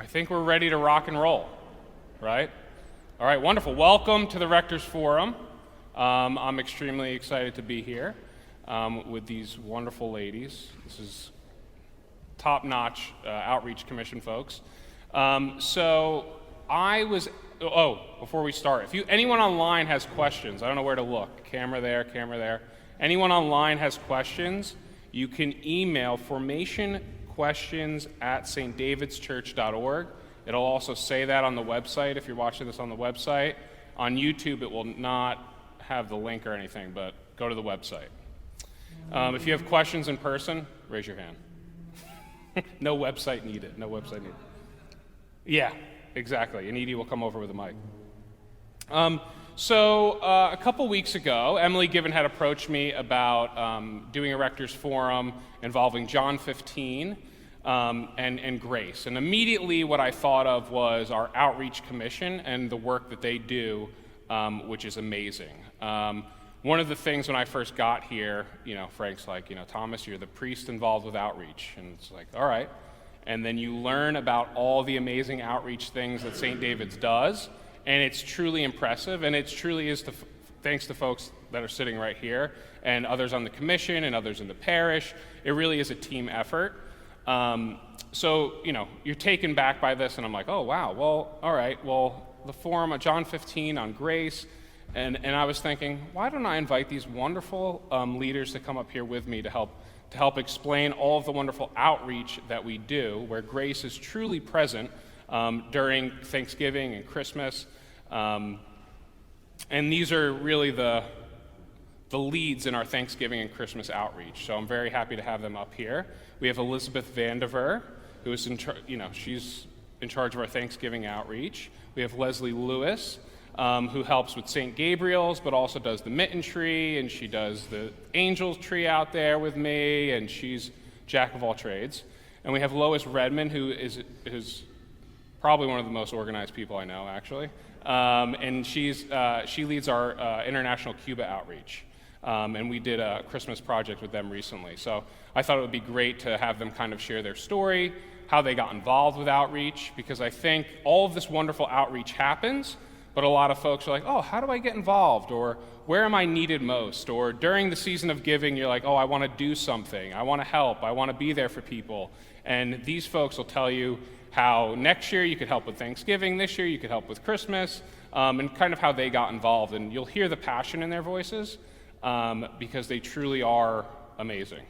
I think we're ready to rock and roll, right? All right, wonderful. Welcome to the Rector's Forum. I'm extremely excited to be here with these wonderful ladies. This is top-notch Outreach Commission folks. Before we start, if anyone online has questions, I don't know where to look, camera there. Anyone online has questions, you can email formationquestions@stdavidschurch.org. It'll also say that on the website if you're watching this on the website. On YouTube, it will not have the link or anything, but go to the website. If you have questions in person, raise your hand. No website needed. Yeah, exactly. And Edie will come over with a mic. A couple weeks ago, Emily Given had approached me about doing a Rector's Forum involving John 15 and grace. And immediately what I thought of was our Outreach Commission and the work that they do, which is amazing. One of the things when I first got here, Frank's like, Thomas, you're the priest involved with outreach. And it's like, all right. And then you learn about all the amazing outreach things that St. David's does, and it's truly impressive, and it truly is thanks to folks that are sitting right here, and others on the commission, and others in the parish. It really is a team effort. You're taken back by this, and I'm like, oh, wow, well, all right, well, the forum of John 15 on grace, and I was thinking, why don't I invite these wonderful leaders to come up here with me to help explain all of the wonderful outreach that we do, where grace is truly present during Thanksgiving and Christmas. And these are really the leads in our Thanksgiving and Christmas outreach. So I'm very happy to have them up here. We have Elizabeth Vandiver, who is she's in charge of our Thanksgiving outreach. We have Leslie Lewis, who helps with St. Gabriel's, but also does the mitten tree, and she does the angels tree out there with me, and she's jack of all trades. And we have Lois Redmond, who is probably one of the most organized people I know, actually. And she leads our international Cuba outreach. And we did a Christmas project with them recently. So I thought it would be great to have them kind of share their story, how they got involved with outreach, because I think all of this wonderful outreach happens, but a lot of folks are like, oh, how do I get involved? Or where am I needed most? Or during the season of giving, you're like, oh, I want to do something. I want to help. I want to be there for people. And these folks will tell you how next year you could help with Thanksgiving, this year you could help with Christmas, and kind of how they got involved. And you'll hear the passion in their voices because they truly are amazing.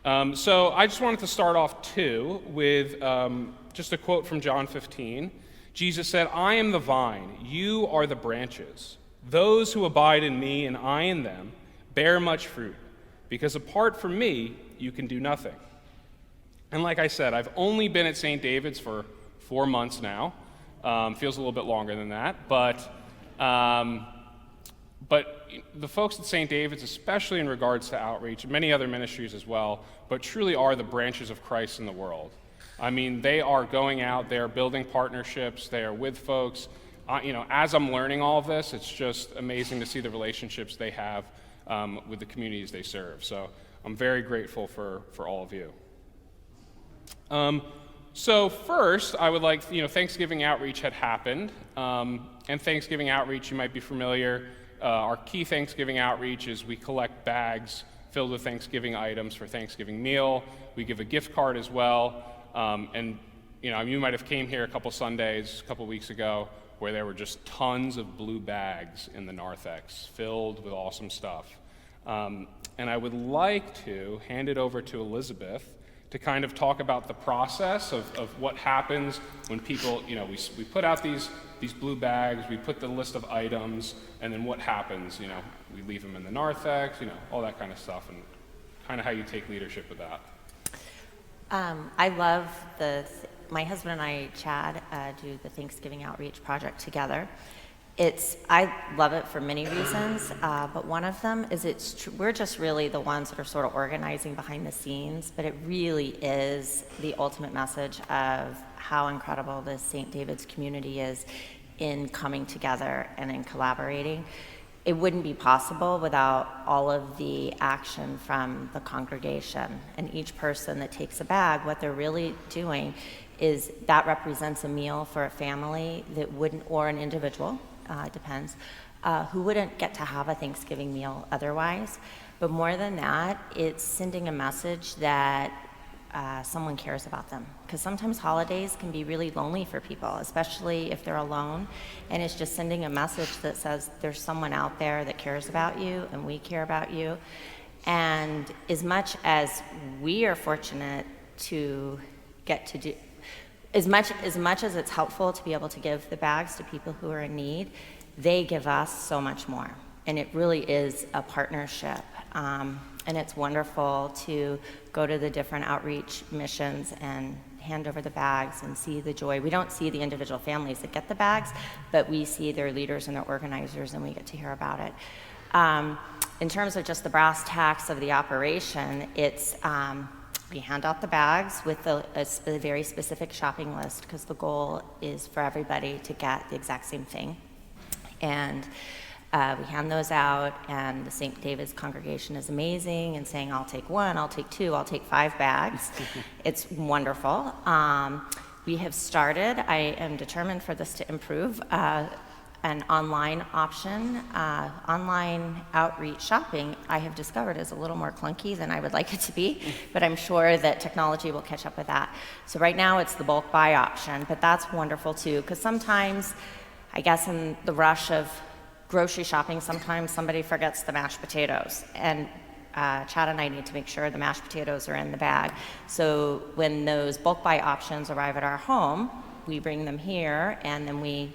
So I just wanted to start off, too, with just a quote from John 15. Jesus said, I am the vine, you are the branches. Those who abide in me and I in them bear much fruit, because apart from me, you can do nothing. And like I said, I've only been at St. David's for 4 months now. Feels a little bit longer than that, but the folks at St. David's, especially in regards to outreach, many other ministries as well, but truly are the branches of Christ in the world. I mean, they are going out, they are building partnerships, they are with folks. As I'm learning all of this, it's just amazing to see the relationships they have with the communities they serve. So I'm very grateful for all of you. So first, I would like, Thanksgiving outreach had happened. And Thanksgiving outreach, you might be familiar, our key Thanksgiving outreach is we collect bags filled with Thanksgiving items for Thanksgiving meal. We give a gift card as well. You might have came here a couple Sundays, a couple weeks ago, where there were just tons of blue bags in the narthex filled with awesome stuff. And I would like to hand it over to Elizabeth to kind of talk about the process of what happens when people, we put out these blue bags, we put the list of items, and then what happens, we leave them in the narthex, all that kind of stuff, and kind of how you take leadership with that. I love my husband and I, Chad, do the Thanksgiving Outreach Project together. I love it for many reasons, but one of them is we're just really the ones that are sort of organizing behind the scenes, but it really is the ultimate message of how incredible the St. David's community is in coming together and in collaborating. It wouldn't be possible without all of the action from the congregation, and each person that takes a bag, what they're really doing is that represents a meal for a family that wouldn't, or an individual, it depends, who wouldn't get to have a Thanksgiving meal otherwise. But more than that, it's sending a message that someone cares about them. Because sometimes holidays can be really lonely for people, especially if they're alone. And it's just sending a message that says there's someone out there that cares about you and we care about you. And as much as we are fortunate to get to do, as much as it's helpful to be able to give the bags to people who are in need, they give us so much more. And it really is a partnership. And it's wonderful to go to the different outreach missions and hand over the bags and see the joy. We don't see the individual families that get the bags, but we see their leaders and their organizers, and we get to hear about it. In terms of just the brass tacks of the operation, it's we hand out the bags with a very specific shopping list, because the goal is for everybody to get the exact same thing. And we hand those out, and the St. David's congregation is amazing and saying, I'll take 1, I'll take 2, I'll take 5 bags. It's wonderful. We have started, I am determined for this to improve, an online option. Online outreach shopping, I have discovered, is a little more clunky than I would like it to be, but I'm sure that technology will catch up with that. So right now it's the bulk buy option, but that's wonderful too, because sometimes, I guess in the rush of grocery shopping, sometimes somebody forgets the mashed potatoes, and Chad and I need to make sure the mashed potatoes are in the bag. So when those bulk buy options arrive at our home, we bring them here, and then we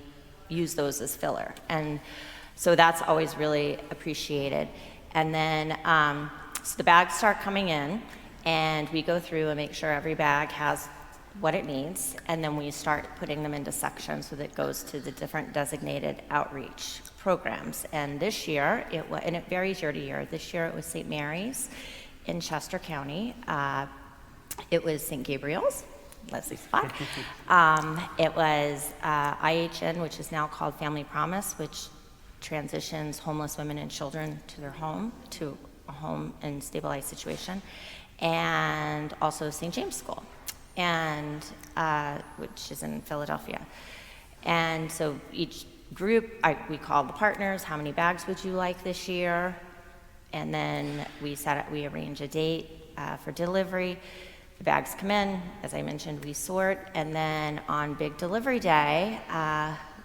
use those as filler. And so that's always really appreciated. And then, so the bags start coming in, and we go through and make sure every bag has what it needs, and then we start putting them into sections so that it goes to the different designated outreach programs. And this year, and it varies year to year. This year it was St. Mary's in Chester County. It was St. Gabriel's, Leslie's spot. It was IHN, which is now called Family Promise, which transitions homeless women and children to their home, to a home in stabilized situation, and also St. James School, and which is in Philadelphia. And so each group, we called the partners, how many bags would you like this year? And then we arrange a date for delivery. The bags come in, as I mentioned, we sort, and then on big delivery day,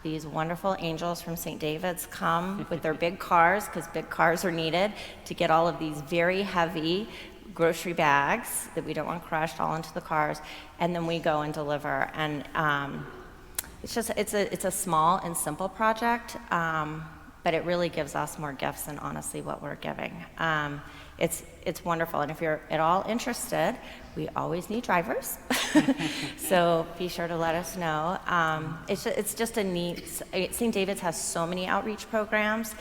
these wonderful angels from St. David's come with their big cars, because big cars are needed to get all of these very heavy grocery bags that we don't want crushed all into the cars, and then we go and deliver. And it's a small and simple project, but it really gives us more gifts than honestly what we're giving. It's wonderful, and if you're at all interested, we always need drivers, so be sure to let us know. It's just a neat, St. David's has so many outreach programs,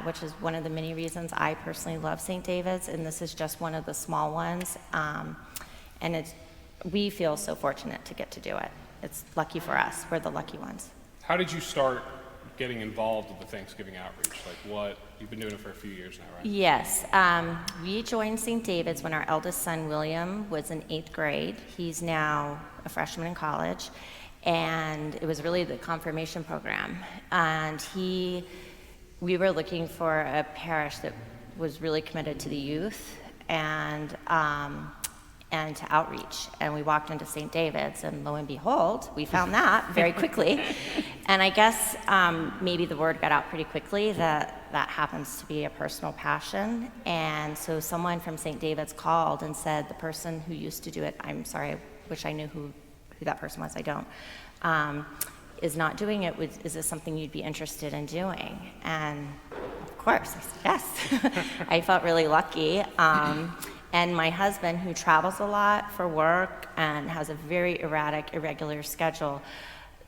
which is one of the many reasons I personally love St. David's, and this is just one of the small ones, and we feel so fortunate to get to do it. It's lucky for us, we're the lucky ones. How did you start getting involved with the Thanksgiving outreach? Like what, you've been doing it for a few years now, right? Yes, we joined St. David's when our eldest son, William, was in 8th grade. He's now a freshman in college, and it was really the confirmation program. And we were looking for a parish that was really committed to the youth and to outreach. And we walked into St. David's, and lo and behold, we found that very quickly. And I guess maybe the word got out pretty quickly that happens to be a personal passion. And so someone from St. David's called and said, the person who used to do it, I'm sorry, I wish I knew who that person was, I don't, is not doing it. Is this something you'd be interested in doing? And of course, I said yes. I felt really lucky. And my husband, who travels a lot for work and has a very erratic, irregular schedule,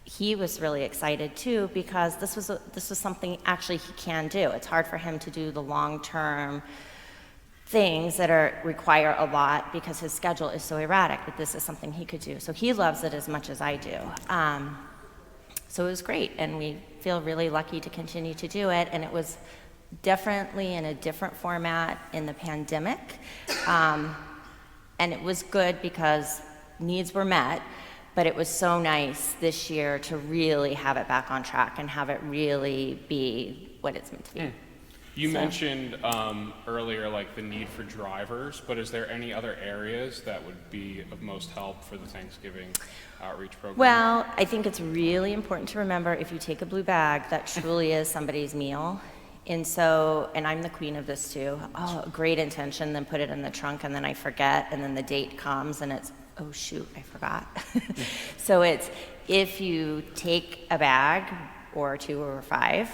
he was really excited too, because this was something actually he can do. It's hard for him to do the long-term things that require a lot because his schedule is so erratic, but this is something he could do. So he loves it as much as I do. So it was great, and we feel really lucky to continue to do it, and it was definitely in a different format in the pandemic, and it was good because needs were met, But it was so nice this year to really have it back on track and have it really be what it's meant to be. You mentioned earlier like the need for drivers, but is there any other areas that would be of most help for the Thanksgiving outreach program? Well, I think it's really important to remember if you take a blue bag, that truly is somebody's meal. And so, and I'm the queen of this too. Oh, great intention, then put it in the trunk, and then I forget, and then the date comes, and it's, oh shoot, I forgot. So it's, if you take a bag, or 2 or 5,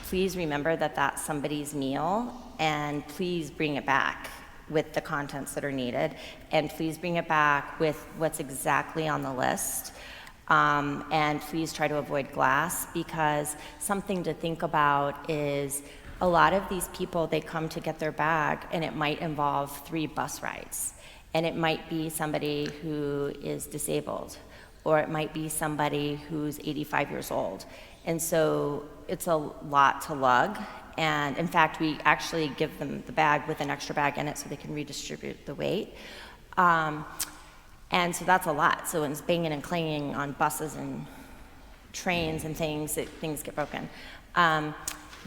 please remember that that's somebody's meal, and please bring it back with the contents that are needed, and please bring it back with what's exactly on the list. And please try to avoid glass, because something to think about is a lot of these people, they come to get their bag, and it might involve 3 bus rides, and it might be somebody who is disabled, or it might be somebody who's 85 years old. And so it's a lot to lug. And in fact, we actually give them the bag with an extra bag in it so they can redistribute the weight. And so that's a lot. So it's banging and clanging on buses and trains and things get broken.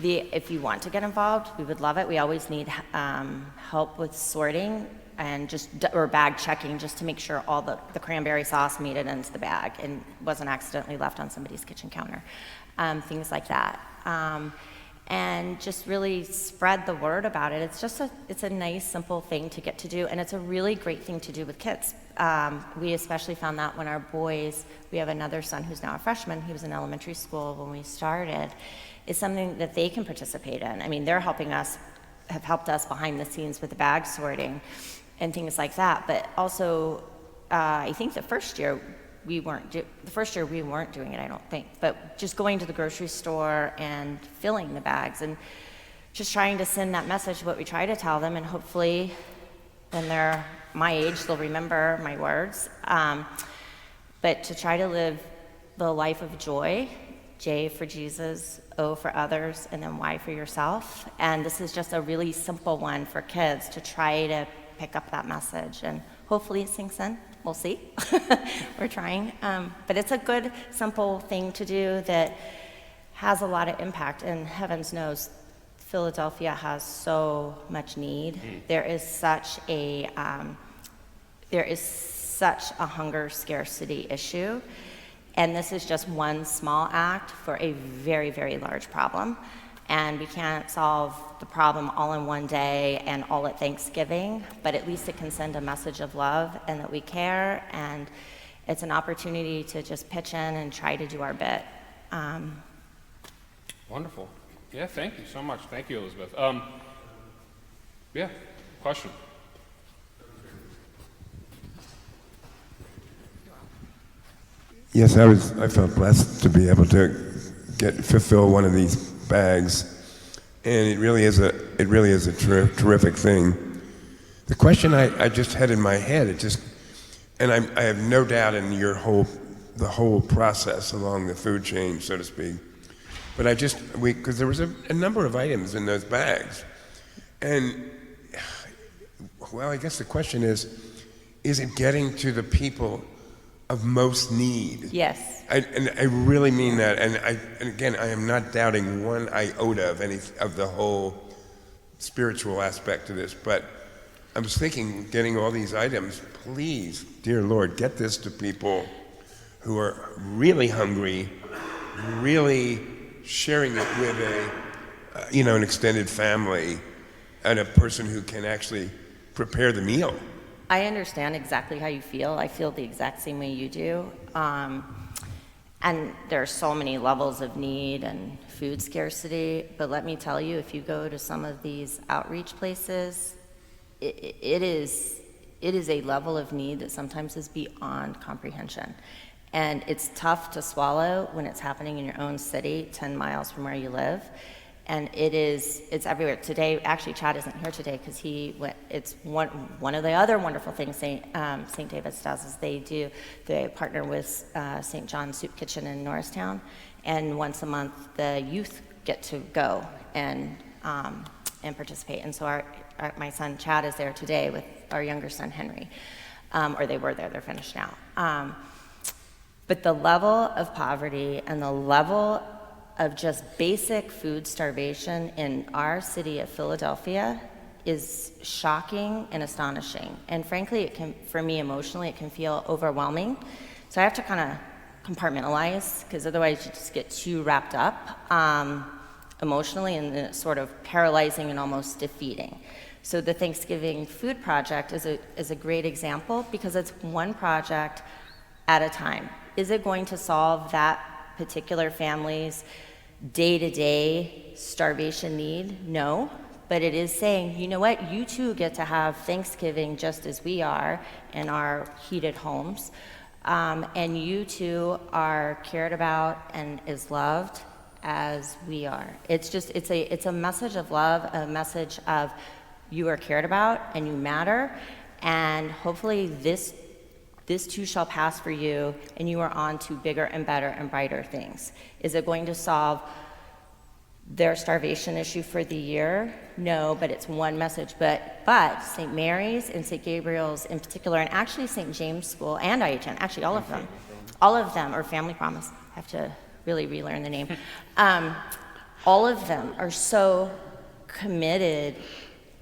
If you want to get involved, we would love it. We always need help with sorting and or bag checking, just to make sure all the cranberry sauce made it into the bag and wasn't accidentally left on somebody's kitchen counter. Things like that. And just really spread the word about it. It's a nice, simple thing to get to do, and it's a really great thing to do with kids. We especially found that when our boys, we have another son who's now a freshman, he was in elementary school when we started, is something that they can participate in. I mean, they're have helped us behind the scenes with the bag sorting and things like that, but also, I think the first year we weren't doing it, I don't think, but just going to the grocery store and filling the bags and just trying to send that message, what we try to tell them, and hopefully when they're my age, they'll remember my words. But to try to live the life of joy, J for Jesus, O for others, and then Y for yourself. And this is just a really simple one for kids to try to pick up that message, and hopefully it sinks in. We'll see. We're trying. But it's a good, simple thing to do that has a lot of impact. And heavens knows, Philadelphia has so much need. There is such a hunger scarcity issue. And this is just one small act for a very, very large problem. And we can't solve the problem all in one day and all at Thanksgiving, but at least it can send a message of love and that we care, and it's an opportunity to just pitch in and try to do our bit. Wonderful. Yeah, thank you so much. Thank you, Elizabeth. Yeah, question? Yes, I felt blessed to be able to fulfill one of these bags, and it really is a terrific thing. The question I just had in my head, and I have no doubt in the whole process along the food chain, so to speak. But because there was a number of items in those bags, and well, I guess the question is it getting to the people of most need? Yes. And I really mean that. And again, I am not doubting one iota of the whole spiritual aspect of this. But I was thinking, getting all these items, please, dear Lord, get this to people who are really hungry, really sharing it with an extended family, and a person who can actually prepare the meal. I understand exactly how you feel. I feel the exact same way you do. And there are so many levels of need and food scarcity, but let me tell you, if you go to some of these outreach places, it is a level of need that sometimes is beyond comprehension. And it's tough to swallow when it's happening in your own city, 10 miles from where you live. And it's everywhere. Today, actually, Chad isn't here today because it's one of the other wonderful things St. David's does is they partner with St. John's Soup Kitchen in Norristown, and once a month the youth get to go and participate. And so my son Chad is there today with our younger son Henry, or they were there. They're finished now. But the level of poverty and the level of just basic food starvation in our city of Philadelphia is shocking and astonishing. And frankly, it can, for me emotionally, it can feel overwhelming. So I have to kind of compartmentalize, because otherwise you just get too wrapped up emotionally, and then it's sort of paralyzing and almost defeating. So the Thanksgiving Food Project is a great example, because it's one project at a time. Is it going to solve that particular family's day-to-day starvation need? No. But it is saying, you know what, you too get to have Thanksgiving just as we are in our heated homes. And you too are cared about and is loved as we are. It's a message of love, a message of you are cared about and you matter, and hopefully this too shall pass for you, and you are on to bigger and better and brighter things. Is it going to solve their starvation issue for the year? No, but it's one message. But St. Mary's and St. Gabriel's in particular, and actually St. James School and IHN, actually all of them, or Family Promise, I have to really relearn the name. All of them are so committed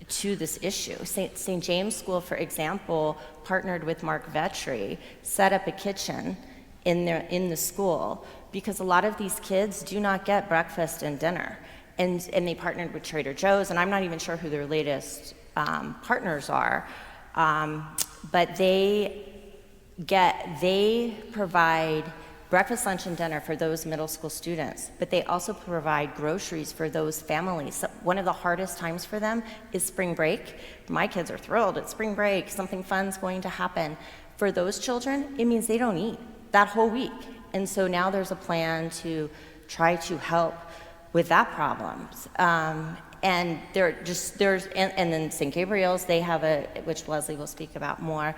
to this issue. St. James School, for example, partnered with Mark Vetri, set up a kitchen in the school, because a lot of these kids do not get breakfast and dinner. And they partnered with Trader Joe's, and I'm not even sure who their latest partners are, but they provide breakfast, lunch, and dinner for those middle school students, but they also provide groceries for those families. So one of the hardest times for them is spring break. My kids are thrilled it's spring break, something fun's going to happen. For those children, it means they don't eat that whole week. And so now there's a plan to try to help with that problem. And then St. Gabriel's, they have which Leslie will speak about more,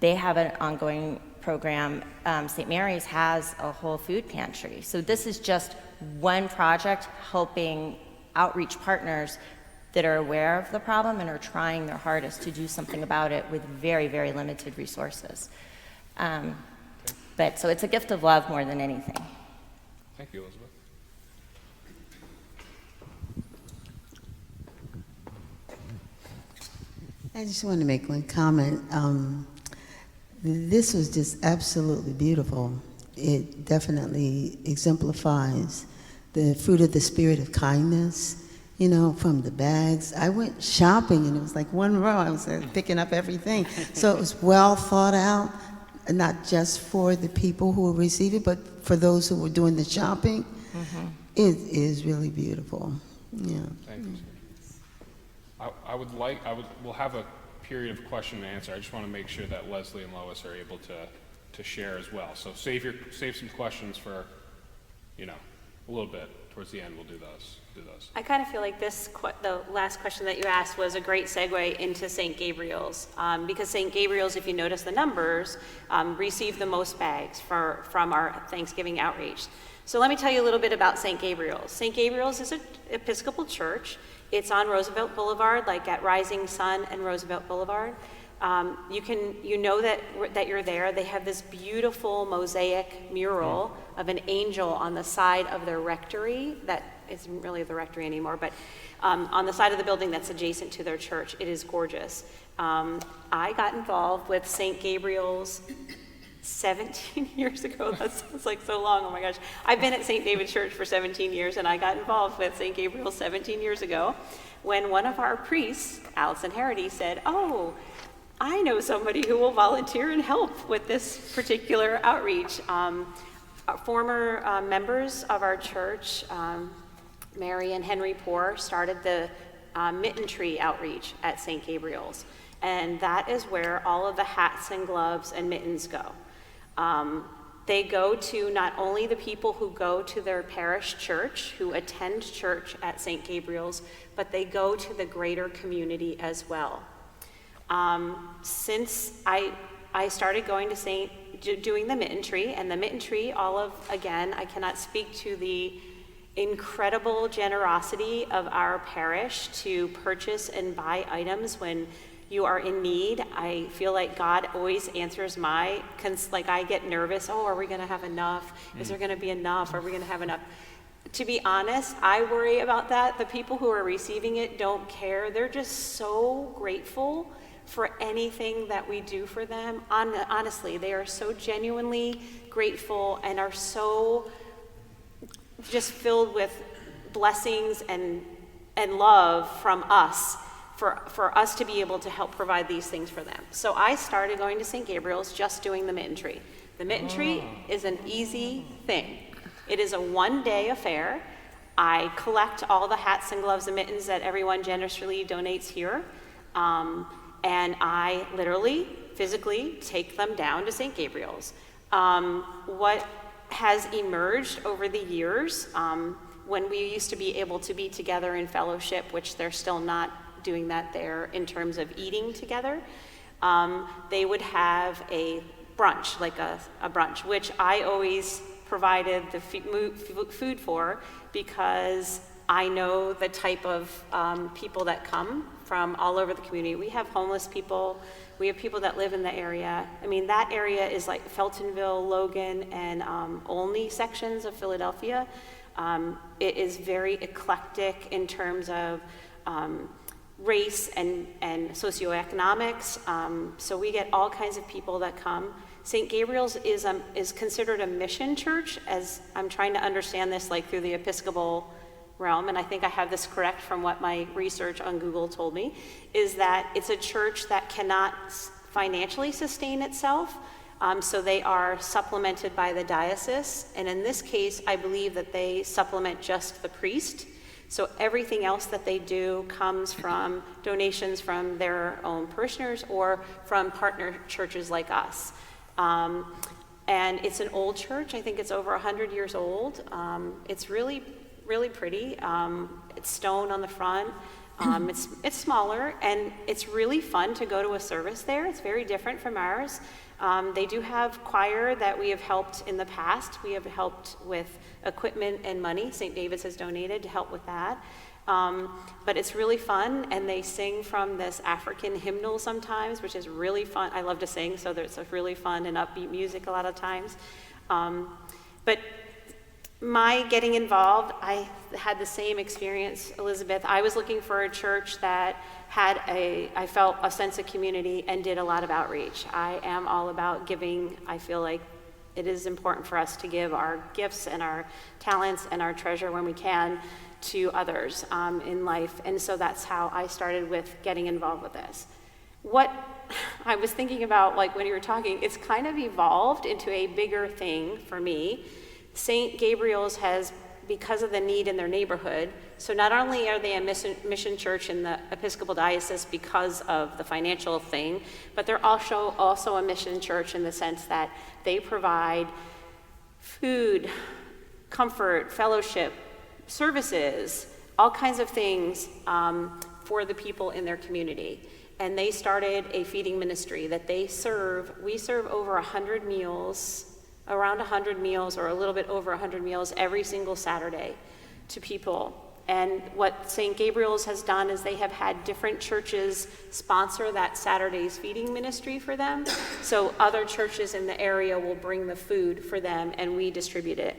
they have an ongoing program. St. Mary's has a whole food pantry. So this is just one project helping outreach partners that are aware of the problem and are trying their hardest to do something about it with very, very limited resources. But so it's a gift of love more than anything. Thank you, Elizabeth. I just want to make one comment. This was just absolutely beautiful. It definitely exemplifies the fruit of the spirit of kindness, you know, from the bags. I went shopping and it was like one row. I was picking up everything. So it was well thought out, not just for the people who will receive it, but for those who were doing the shopping. Mm-hmm. It is really beautiful. Yeah. Thank you. We'll have a period of question and answer. I just want to make sure that Leslie and Lois are able to share as well. So save some questions for, a little bit towards the end. We'll do those. I kind of feel like the last question that you asked was a great segue into St. Gabriel's, because St. Gabriel's, if you notice the numbers, received the most bags from our Thanksgiving outreach. So let me tell you a little bit about St. Gabriel's. St. Gabriel's is an Episcopal church. It's on Roosevelt Boulevard, like at Rising Sun and Roosevelt Boulevard. You know that you're there. They have this beautiful mosaic mural of an angel on the side of their rectory. That isn't really the rectory anymore, but on the side of the building that's adjacent to their church. It is gorgeous. I got involved with St. Gabriel's 17 years ago. That sounds like so long. Oh my gosh. I've been at St. David's Church for 17 years, and I got involved with St. Gabriel's 17 years ago when one of our priests, Allison Harity, said, "Oh, I know somebody who will volunteer and help with this particular outreach." Former members of our church, Mary and Henry Poor, started the Mitten Tree outreach at St. Gabriel's, and that is where all of the hats and gloves and mittens go. They go to not only the people who go to their parish church, who attend church at St. Gabriel's, but they go to the greater community as well. Since I started going to doing the Mitten Tree, and the Mitten Tree, again, I cannot speak to the incredible generosity of our parish to purchase and buy items when you are in need. I feel like God always answers I get nervous, are we gonna have enough? Is there gonna be enough? Are we gonna have enough? To be honest, I worry about that. The people who are receiving it don't care. They're just so grateful for anything that we do for them. Honestly, they are so genuinely grateful and are so just filled with blessings and love from us for us to be able to help provide these things for them. So I started going to St. Gabriel's just doing the mitten tree. The mitten tree is an easy thing. It is a one-day affair. I collect all the hats and gloves and mittens that everyone generously donates here. And I literally, physically take them down to St. Gabriel's. What has emerged over the years, when we used to be able to be together in fellowship, which they're still not doing that there in terms of eating together, they would have a brunch, like a brunch, which I always provided the food for, because I know the type of people that come from all over the community. We have homeless people, we have people that live in the area. I mean, that area is like Feltonville, Logan, and Olney sections of Philadelphia. It is very eclectic in terms of race and socioeconomics. So we get all kinds of people that come. St. Gabriel's is considered a mission church, as I'm trying to understand this like through the Episcopal realm, and I think I have this correct from what my research on Google told me, is that it's a church that cannot financially sustain itself, so they are supplemented by the diocese, and in this case, I believe that they supplement just the priest, so everything else that they do comes from donations from their own parishioners or from partner churches like us. And it's an old church. I think it's over 100 years old. It's really pretty. It's stone on the front. It's smaller, and it's really fun to go to a service there. It's very different from ours. They do have choir that we have helped in the past. We have helped with equipment and money. St. David's has donated to help with that. But it's really fun, and they sing from this African hymnal sometimes, which is really fun. I love to sing, so it's a really fun and upbeat music a lot of times. But my getting involved, I had the same experience, Elizabeth. I was looking for a church that had I felt a sense of community and did a lot of outreach. I am all about giving. I feel like it is important for us to give our gifts and our talents and our treasure when we can to others in life. And so that's how I started with getting involved with this. What I was thinking about, like when you were talking, it's kind of evolved into a bigger thing for me. St. Gabriel's has, because of the need in their neighborhood, so not only are they a mission church in the Episcopal Diocese because of the financial thing, but they're also a mission church in the sense that they provide food, comfort, fellowship, services, all kinds of things for the people in their community. And they started a feeding ministry that we serve over 100 meals, around 100 meals or a little bit over 100 meals every single Saturday to people. And what St. Gabriel's has done is they have had different churches sponsor that Saturday's feeding ministry for them. So other churches in the area will bring the food for them and we distribute it.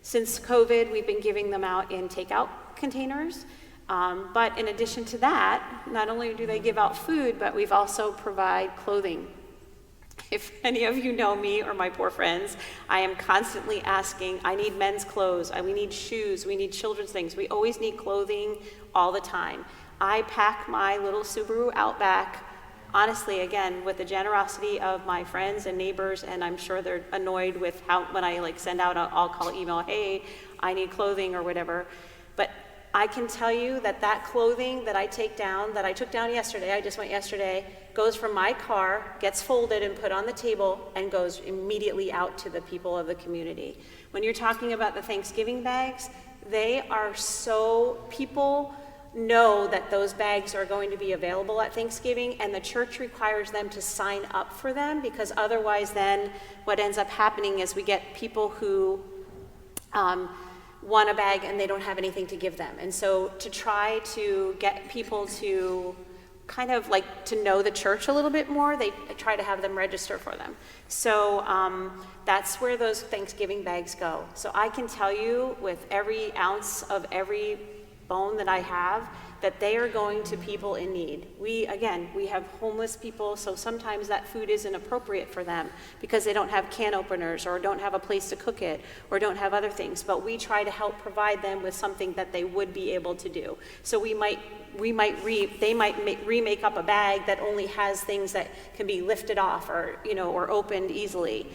Since COVID, we've been giving them out in takeout containers. But in addition to that, not only do they give out food, but we've also provide clothing. If any of you know me or my poor friends, I am constantly asking, I need men's clothes, we need shoes, we need children's things. We always need clothing all the time. I pack my little Subaru Outback, honestly, again, with the generosity of my friends and neighbors, and I'm sure they're annoyed with how, when I send out an all-call email, hey, I need clothing or whatever. But I can tell you that that clothing that I took down yesterday, I just went yesterday, goes from my car, gets folded and put on the table, and goes immediately out to the people of the community. When you're talking about the Thanksgiving bags, they are people know that those bags are going to be available at Thanksgiving, and the church requires them to sign up for them, because otherwise then what ends up happening is we get people who want a bag and they don't have anything to give them. And so to try to get people to kind of like to know the church a little bit more, they try to have them register for them. So that's where those Thanksgiving bags go. So I can tell you with every ounce of every bone that I have, that they are going to people in need. We have homeless people, so sometimes that food isn't appropriate for them because they don't have can openers or don't have a place to cook it or don't have other things, but we try to help provide them with something that they would be able to do. So they might remake up a bag that only has things that can be lifted off or, or opened easily.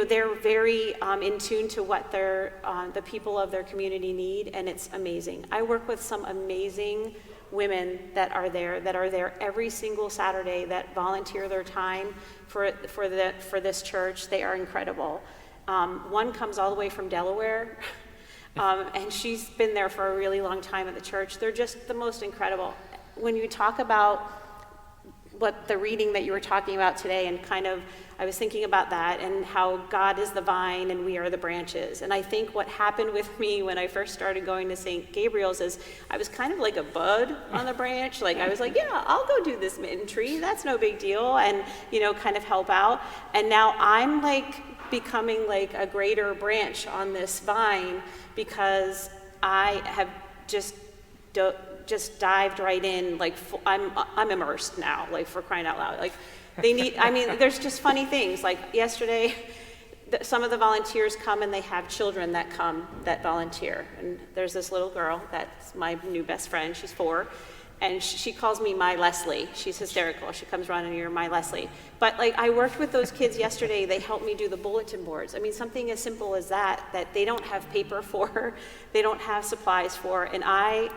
They're very in tune to what the people of their community need, and it's amazing. I work with some amazing women that are there every single Saturday, that volunteer their time for this church. They are incredible. One comes all the way from Delaware, and she's been there for a really long time at the church. They're just the most incredible. When you talk about what the reading that you were talking about today, and I was thinking about that and how God is the vine and we are the branches. And I think what happened with me when I first started going to St. Gabriel's is I was kind of like a bud on the branch. Like I was like, yeah, I'll go do this mitten tree. That's no big deal. And, kind of help out. And now I'm like becoming like a greater branch on this vine because I have just dived right in. Like I'm immersed now, like for crying out loud. Like there's just funny things. Like yesterday, some of the volunteers come and they have children that volunteer. And there's this little girl that's my new best friend. She's 4. And she calls me My Leslie. She's hysterical. She comes running here, My Leslie. But like I worked with those kids yesterday. They helped me do the bulletin boards. I mean, something as simple as that they don't have paper for, they don't have supplies for. And I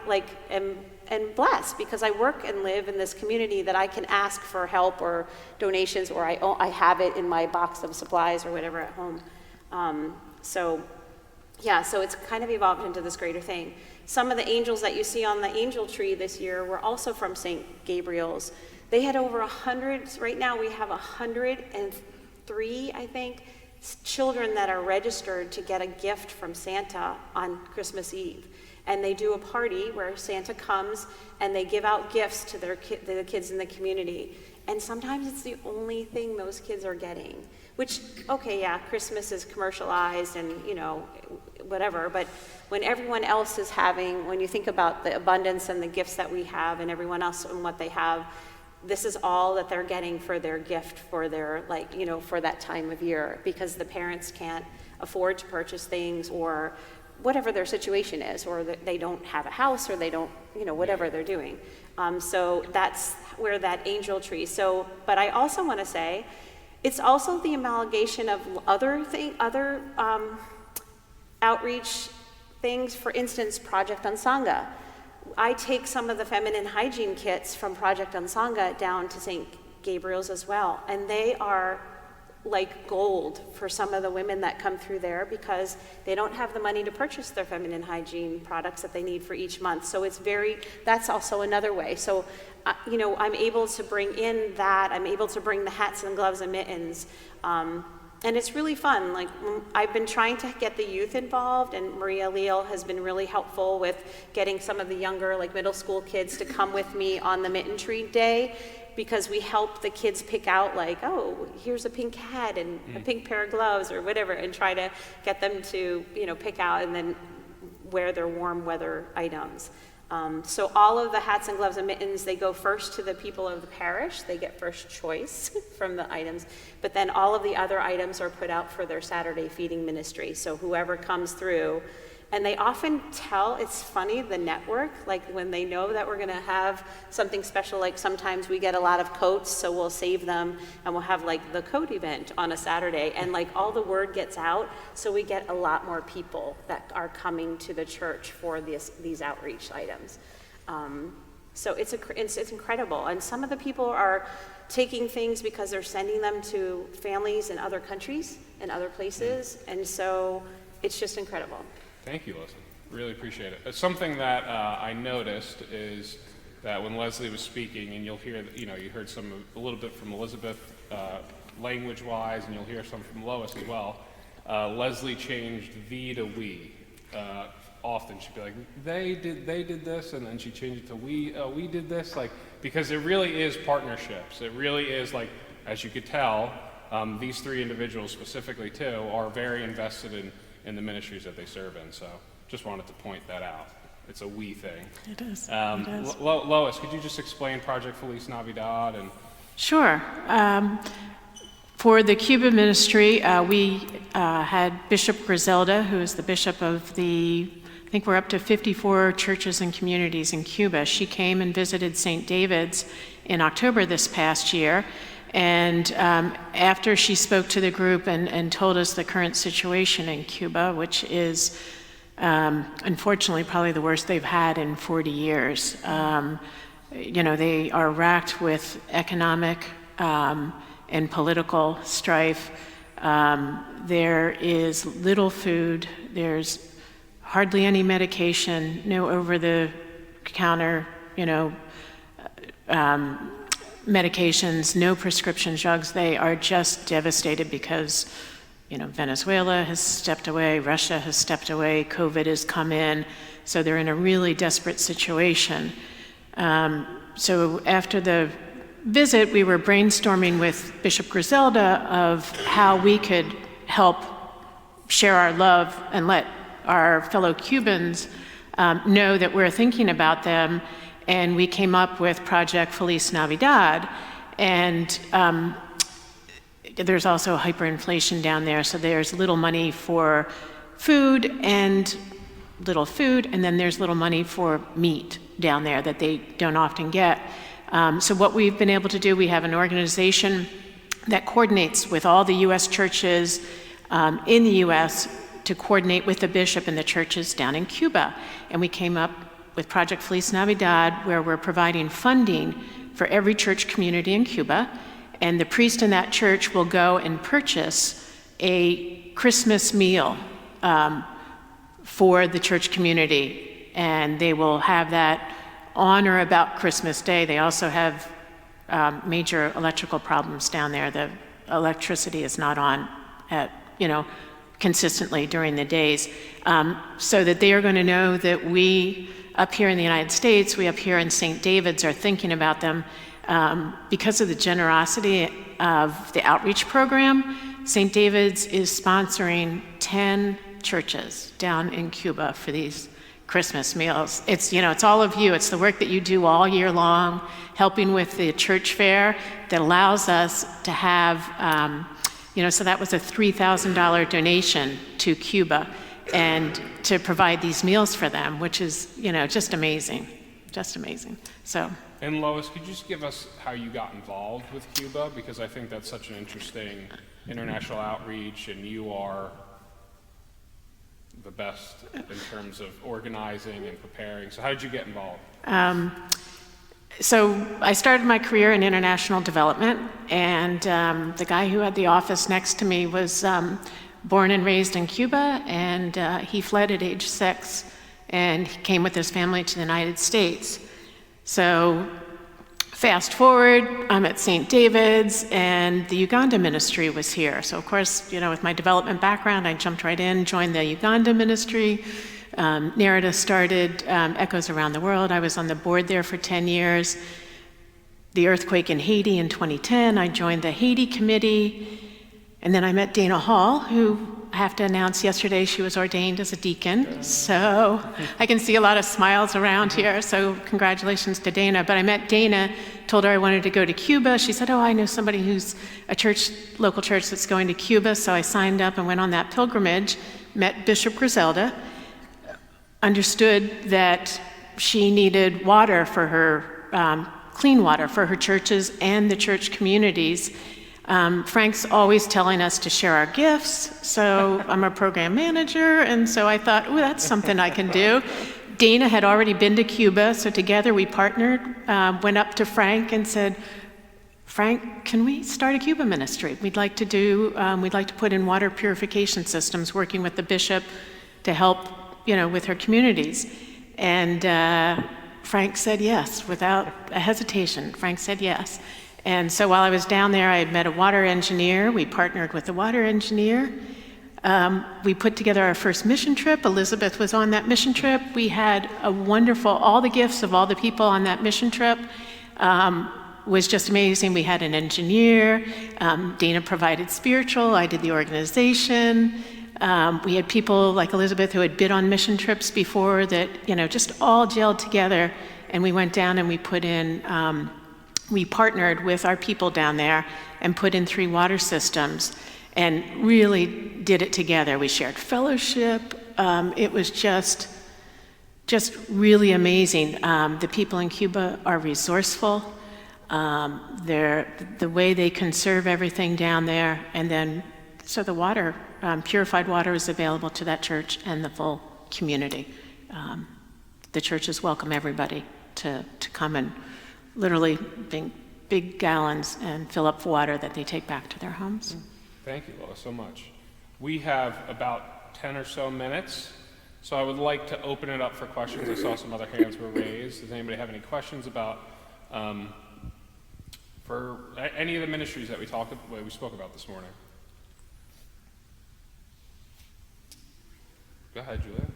am blessed because I work and live in this community that I can ask for help or donations, or I have it in my box of supplies or whatever at home. So it's kind of evolved into this greater thing. Some of the angels that you see on the angel tree this year were also from St. Gabriel's. They had over 100, right now we have 103, I think, children that are registered to get a gift from Santa on Christmas Eve. And they do a party where Santa comes and they give out gifts to the kids in the community. And sometimes it's the only thing those kids are getting. Which, Christmas is commercialized and, whatever, but when everyone else is when you think about the abundance and the gifts that we have and everyone else and what they have, this is all that they're getting for their gift for their, for that time of year, because the parents can't afford to purchase things or whatever their situation is, or they don't have a house, or they don't, whatever they're doing. So that's where that angel tree. But I also want to say, it's also the amalgamation of other outreach things. For instance, Project Unsanga. I take some of the feminine hygiene kits from Project Unsanga down to St. Gabriel's as well, and they are like gold for some of the women that come through there because they don't have the money to purchase their feminine hygiene products that they need for each month. So that's also another way. So, I'm able to bring in that. I'm able to bring the hats and gloves and mittens. And it's really fun. Like I've been trying to get the youth involved, and Maria Leal has been really helpful with getting some of the younger, like middle school kids to come with me on the mitten tree day, because we help the kids pick out here's a pink hat and a pink pair of gloves or whatever, and try to get them to, pick out and then wear their warm weather items. So all of the hats and gloves and mittens, they go first to the people of the parish. They get first choice from the items, but then all of the other items are put out for their Saturday feeding ministry. So whoever comes through, and they often tell, it's funny, the network, like when they know that we're gonna have something special, like sometimes we get a lot of coats, so we'll save them and we'll have like the coat event on a Saturday, and like all the word gets out, so we get a lot more people that are coming to the church for these outreach items. So it's incredible, and some of the people are taking things because they're sending them to families in other countries and other places, and so it's just incredible. Thank you, Leslie. Really appreciate it. Something that I noticed is that when Leslie was speaking, and you'll hear, you heard a little bit from Elizabeth language-wise, and you'll hear some from Lois as well. Leslie changed "thee" to "we." often she'd be like, they did this, and then she'd change it to we did this, like, because it really is partnerships. It really is, like, as you could tell, these three individuals specifically too are very invested in the ministries that they serve in. So just wanted to point that out. It's a we thing. It is. Lois, could you just explain Project Feliz Navidad? And Sure. For the Cuba ministry, we had Bishop Griselda, who is the bishop of I think we're up to 54 churches and communities in Cuba. She came and visited St. David's in October this past year. And after she spoke to the group and told us the current situation in Cuba, which is unfortunately probably the worst they've had in 40 years. They are racked with economic and political strife. There is little food. There's hardly any medication, no over-the-counter, medications, no prescription drugs. They are just devastated because, Venezuela has stepped away, Russia has stepped away, COVID has come in, so they're in a really desperate situation. So after the visit, we were brainstorming with Bishop Griselda of how we could help share our love and let our fellow Cubans know that we're thinking about them. And we came up with Project Feliz Navidad. And there's also hyperinflation down there, so there's little money for food, and then there's little money for meat down there that they don't often get. So what we've been able to do, we have an organization that coordinates with all the U.S. churches in the U.S. to coordinate with the bishop and the churches down in Cuba. And we came up with Project Feliz Navidad, where we're providing funding for every church community in Cuba, and the priest in that church will go and purchase a Christmas meal for the church community, and they will have that on or about Christmas Day. They also have major electrical problems down there. The electricity is not on consistently during the days, so that they are going to know that we up here in the United States, we up here in St. David's are thinking about them because of the generosity of the outreach program. St. David's is sponsoring 10 churches down in Cuba for these Christmas meals. It's all of you. It's the work that you do all year long, helping with the church fair that allows us to have, so that was a $3,000 donation to Cuba, and to provide these meals for them, which is, just amazing. So. And Lois, could you just give us how you got involved with Cuba? Because I think that's such an interesting international outreach, and you are the best in terms of organizing and preparing. So how did you get involved? So I started my career in international development, and the guy who had the office next to me was born and raised in Cuba, and he fled at age 6, and he came with his family to the United States. So fast forward, I'm at St. David's, and the Uganda ministry was here. So of course, with my development background, I jumped right in, joined the Uganda ministry. Narrative started Echoes Around the World. I was on the board there for 10 years. The earthquake in Haiti in 2010, I joined the Haiti committee. And then I met Dana Hall, who I have to announce yesterday she was ordained as a deacon. So I can see a lot of smiles around here, so congratulations to Dana. But I met Dana, told her I wanted to go to Cuba. She said, I know somebody who's a local church that's going to Cuba. So I signed up and went on that pilgrimage, met Bishop Griselda, understood that she needed water for her, clean water for her churches and the church communities. Frank's always telling us to share our gifts, so I'm a program manager, and so I thought, that's something I can do. Dana had already been to Cuba, so together we partnered, went up to Frank and said, Frank, can we start a Cuba ministry? We'd like to put in water purification systems, working with the bishop to help, with her communities. And Frank said yes, without a hesitation. Frank said yes. And so while I was down there, I had met a water engineer. We partnered with the water engineer. We put together our first mission trip. Elizabeth was on that mission trip. We had all the gifts of all the people on that mission trip was just amazing. We had an engineer. Dana provided spiritual. I did the organization. We had people like Elizabeth who had been on mission trips before that, just all gelled together. And we went down and we partnered with our people down there and put in 3 water systems and really did it together. We shared fellowship. It was just really amazing. The people in Cuba are resourceful. The way they conserve everything down there, and then so the water, purified water, is available to that church and the full community. The churches welcome everybody to come and literally bring big gallons and fill up water that they take back to their homes. Thank you, Lois, so much. We have about 10 or so minutes, so I would like to open it up for questions. I saw some other hands were raised. Does anybody have any questions about for any of the ministries that we spoke about this morning? Go ahead, Julia.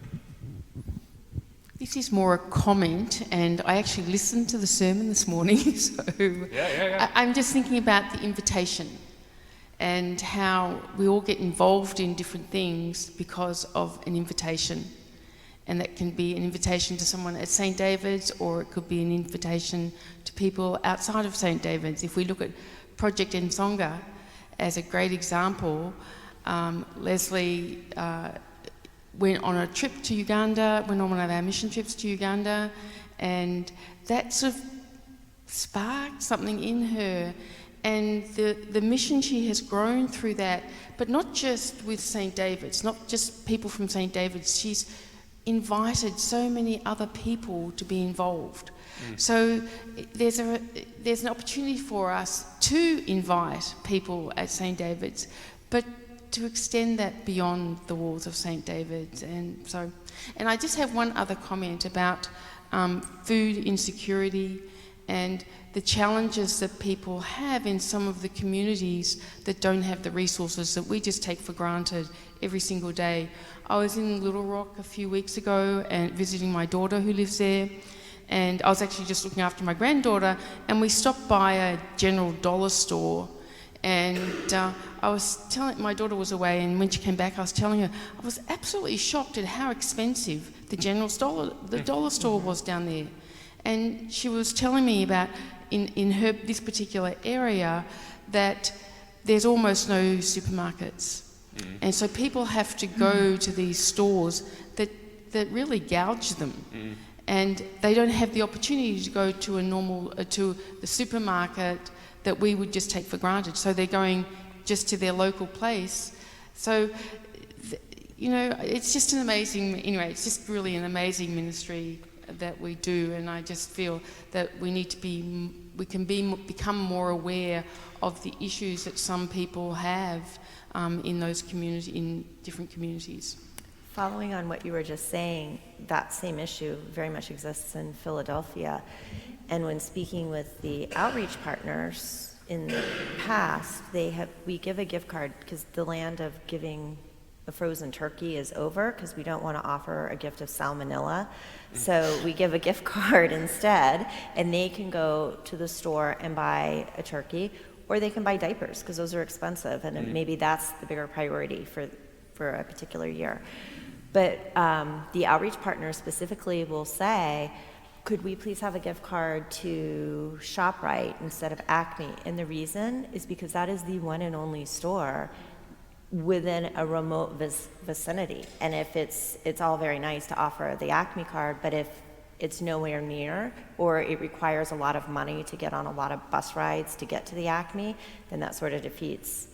This is more a comment, and I actually listened to the sermon this morning, so Yeah. I'm just thinking about the invitation and how we all get involved in different things because of an invitation. And that can be an invitation to someone at St. David's, or it could be an invitation to people outside of St. David's. If we look at Project Ensonga as a great example, Leslie went on a trip to Uganda, went on one of our mission trips to Uganda, and that sort of sparked something in her. And the mission she has grown through that, but not just with St. David's, not just people from St. David's, she's invited so many other people to be involved. So there's an opportunity for us to invite people at St. David's, but to extend that beyond the walls of St. David's. And I just have one other comment about food insecurity and the challenges that people have in some of the communities that don't have the resources that we just take for granted every single day. I was in Little Rock a few weeks ago and visiting my daughter who lives there, and I was actually just looking after my granddaughter, and we stopped by a general dollar store, and I was telling, my daughter was away, and when she came back I was telling her, I was absolutely shocked at how expensive the dollar store was down there. And she was telling me about in this particular area that there's almost no supermarkets. And so people have to go to these stores that really gouge them. And they don't have the opportunity to go to to the supermarket that we would just take for granted. So they're going just to their local place. So, it's just an amazing, anyway, it's just really an amazing ministry that we do, and I just feel that we need to become more aware of the issues that some people have in different communities. Following on what you were just saying, that same issue very much exists in Philadelphia. And when speaking with the outreach partners in the past, we give a gift card because the land of giving a frozen turkey is over, because we don't want to offer a gift of salmonella. So we give a gift card instead, and they can go to the store and buy a turkey, or they can buy diapers because those are expensive, and maybe that's the bigger priority for a particular year. But the outreach partners specifically will say, could we please have a gift card to ShopRite instead of Acme? And the reason is because that is the one and only store within a remote vicinity. And if it's all very nice to offer the Acme card, but if it's nowhere near, or it requires a lot of money to get on a lot of bus rides to get to the Acme, then that sort of defeats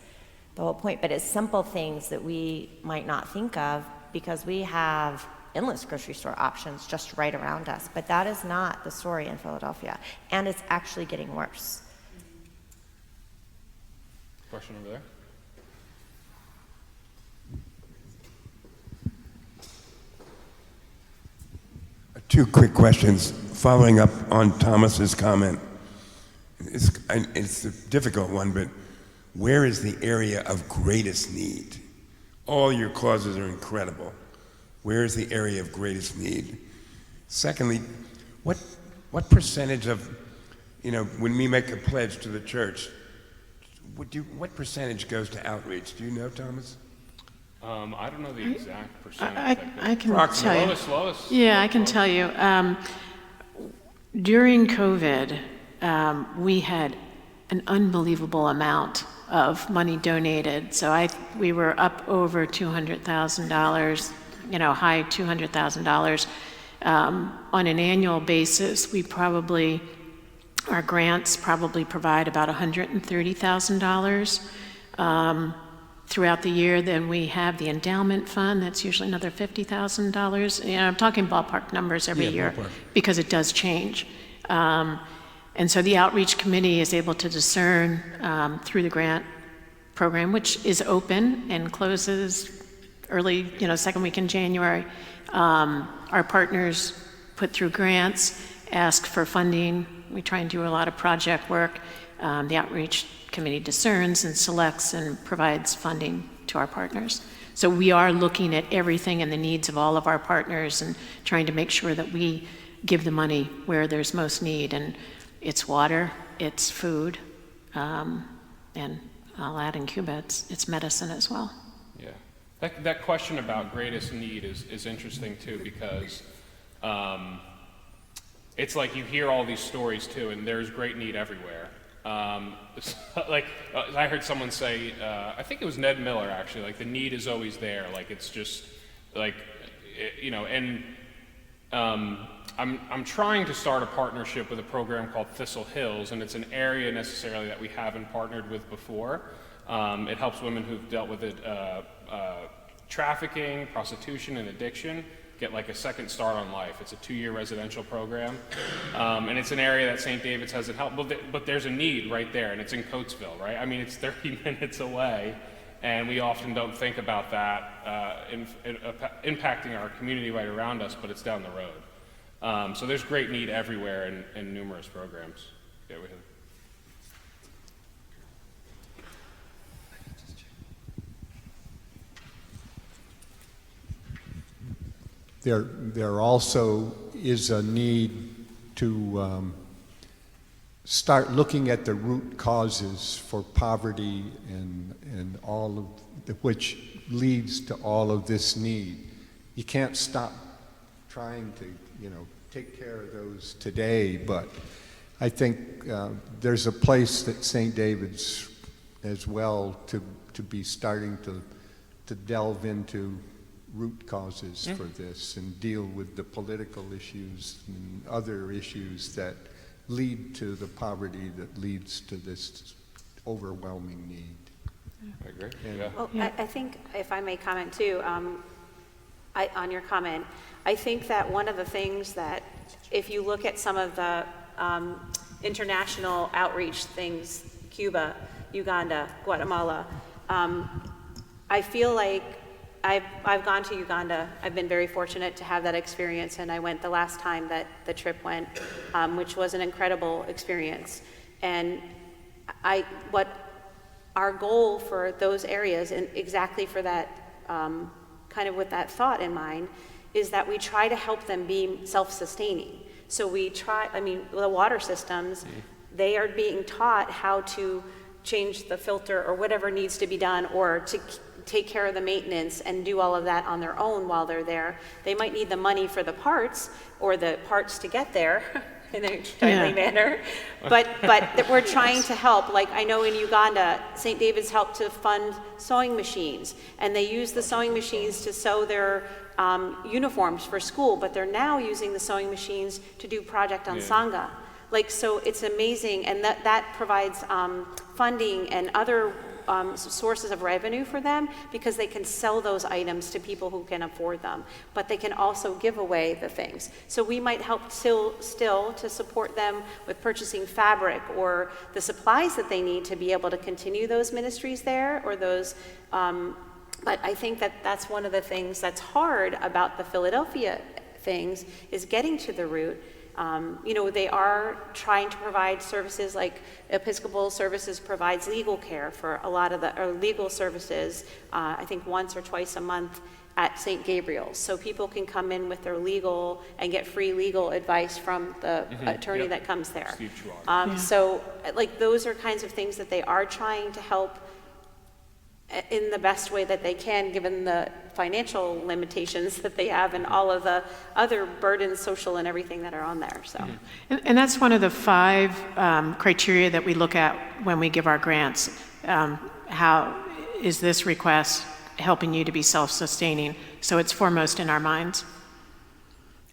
the whole point. But it's simple things that we might not think of because we have endless grocery store options just right around us. But that is not the story in Philadelphia, and it's actually getting worse. Question over there. Two quick questions following up on Thomas's comment. It's a difficult one, but where is the area of greatest need? all your causes are incredible. Where is the area of greatest need? Secondly, what percentage of, when we make a pledge to the church, what percentage goes to outreach? Do you know, Thomas? I don't know the exact percentage. I can tell you. Lois? Yeah, I can tell you. During COVID, we had an unbelievable amount of money donated. So we were up over $200,000, high $200,000. On an annual basis, our grants probably provide about $130,000 throughout the year. Then we have the endowment fund, that's usually another $50,000. I'm talking ballpark numbers every year because it does change. And so the outreach committee is able to discern through the grant program, which is open and closes early, second week in January. Our partners put through grants, ask for funding. We try and do a lot of project work. The outreach committee discerns and selects and provides funding to our partners. So we are looking at everything and the needs of all of our partners and trying to make sure that we give the money where there's most need. And it's water, it's food, and I'll add in Cuba, it's medicine as well. Yeah. That question about greatest need is interesting too, because it's like you hear all these stories too, and there's great need everywhere. I heard someone say, I think it was Ned Miller actually, like the need is always there, like it's just like, I'm trying to start a partnership with a program called Thistle Hills, and it's an area necessarily that we haven't partnered with before. It helps women who've dealt with trafficking, prostitution, and addiction get like a second start on life. It's a 2-year residential program, and it's an area that St. David's hasn't helped, but there's a need right there, and it's in Coatesville, right? I mean, it's 30 minutes away, and we often don't think about that impacting our community right around us, but it's down the road. So there's great need everywhere in numerous programs. Yeah, we have. There also is a need to start looking at the root causes for poverty and all of which leads to all of this need. You can't stop trying to, take care of those today, but I think there's a place that St. David's as well to be starting to delve into root causes for this and deal with the political issues and other issues that lead to the poverty that leads to this overwhelming need. I agree. Well, I think, if I may comment too, on your comment, I think that one of the things that, if you look at some of the international outreach things, Cuba, Uganda, Guatemala, I feel like I've gone to Uganda. I've been very fortunate to have that experience, and I went the last time that the trip went, which was an incredible experience. And what our goal for those areas, and exactly for that, kind of with that thought in mind, is that we try to help them be self-sustaining. So we try, the water systems, they are being taught how to change the filter or whatever needs to be done, or to take care of the maintenance and do all of that on their own while they're there. They might need the money for the parts, or the parts to get there in a timely manner, but that we're trying to help. Like, I know in Uganda, St. David's helped to fund sewing machines, and they use the sewing machines to sew their uniforms for school, but they're now using the sewing machines to do Project on Sangha. Like, so it's amazing, and that provides funding and other sources of revenue for them, because they can sell those items to people who can afford them, but they can also give away the things. So we might help still to support them with purchasing fabric or the supplies that they need to be able to continue those ministries there, or those, but I think that's one of the things that's hard about the Philadelphia things, is getting to the root. They are trying to provide services like Episcopal Services provides legal care for a lot of or legal services, I think once or twice a month at St. Gabriel's. So people can come in with their legal and get free legal advice from the attorney that comes there. So like those are kinds of things that they are trying to help in the best way that they can, given the financial limitations that they have and all of the other burdens, social and everything that are on there. So, And that's one of the 5 criteria that we look at when we give our grants. How is this request helping you to be self-sustaining? So it's foremost in our minds.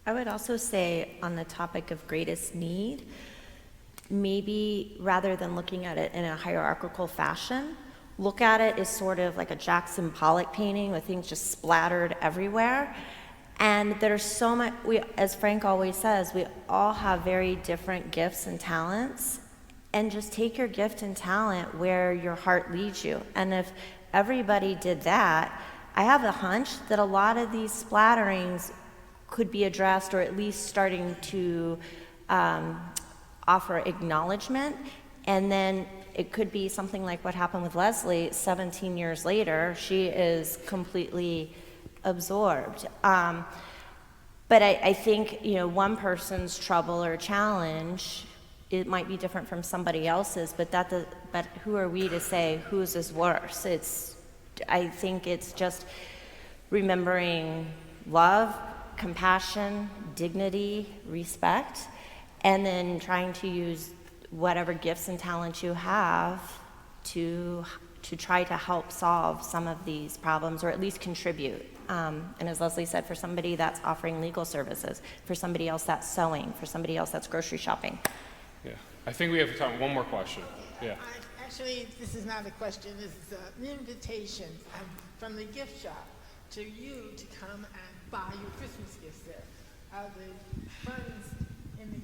I would also say on the topic of greatest need, maybe rather than looking at it in a hierarchical fashion, look at it as sort of like a Jackson Pollock painting with things just splattered everywhere. And there's so much, as Frank always says, we all have very different gifts and talents, and just take your gift and talent where your heart leads you. And if everybody did that, I have a hunch that a lot of these splatterings could be addressed, or at least starting to offer acknowledgement. And then it could be something like what happened with Leslie 17 years later. She is completely absorbed. But I think, one person's trouble or challenge, it might be different from somebody else's, but who are we to say whose is worse? I think it's just remembering love, compassion, dignity, respect, and then trying to use whatever gifts and talents you have to try to help solve some of these problems, or at least contribute. And as Leslie said, for somebody that's offering legal services, for somebody else that's sewing, for somebody else that's grocery shopping. Yeah, I think we have time. One more question. Yeah. Actually, this is not a question. This is an invitation from the gift shop to you to come and buy your Christmas gifts there. The funds in the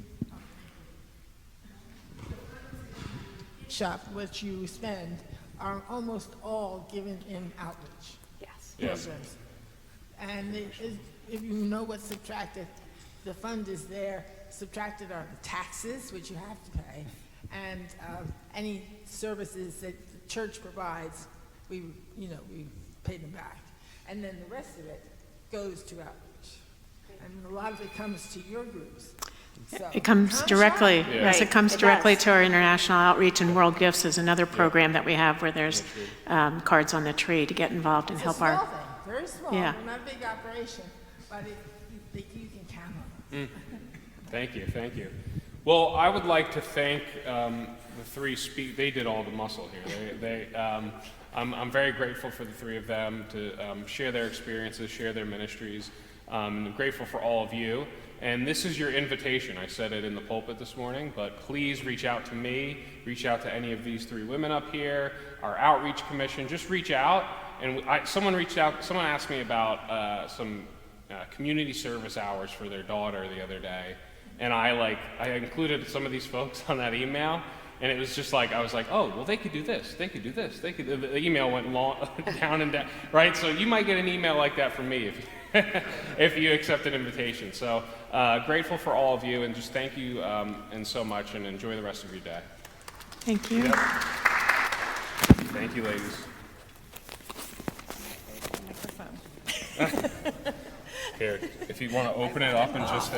shop, what you spend, are almost all given in outreach programs. And if you know what's subtracted, the fund is there. Subtracted are the taxes, which you have to pay, and any services that the church provides, we pay them back. And then the rest of it goes to outreach. And a lot of it comes to your groups. So, It comes directly, yes, it comes directly to our international outreach, and World Gifts is another program that we have where there's cards on the tree to get involved and help it's a small our. thing, very small, Yeah. not a big operation, but you can count on it. Thank you. Well, I would like to thank the 3 they did all the muscle here. I'm very grateful for the 3 of them to share their experiences, share their ministries. I'm grateful for all of you. And this is your invitation. I said it in the pulpit this morning, but please reach out to me, reach out to any of these 3 women up here, our outreach commission, just reach out. And someone asked me about some community service hours for their daughter the other day. And I included some of these folks on that email. And it was just like, I was like, oh, well, they could do this, they could do this, the email went down and down, right? So you might get an email like that from me if you accept an invitation. So grateful for all of you, and just thank you and so much, and enjoy the rest of your day. Thank you. Yep. Thank you, ladies. Here, if you want to open it up and just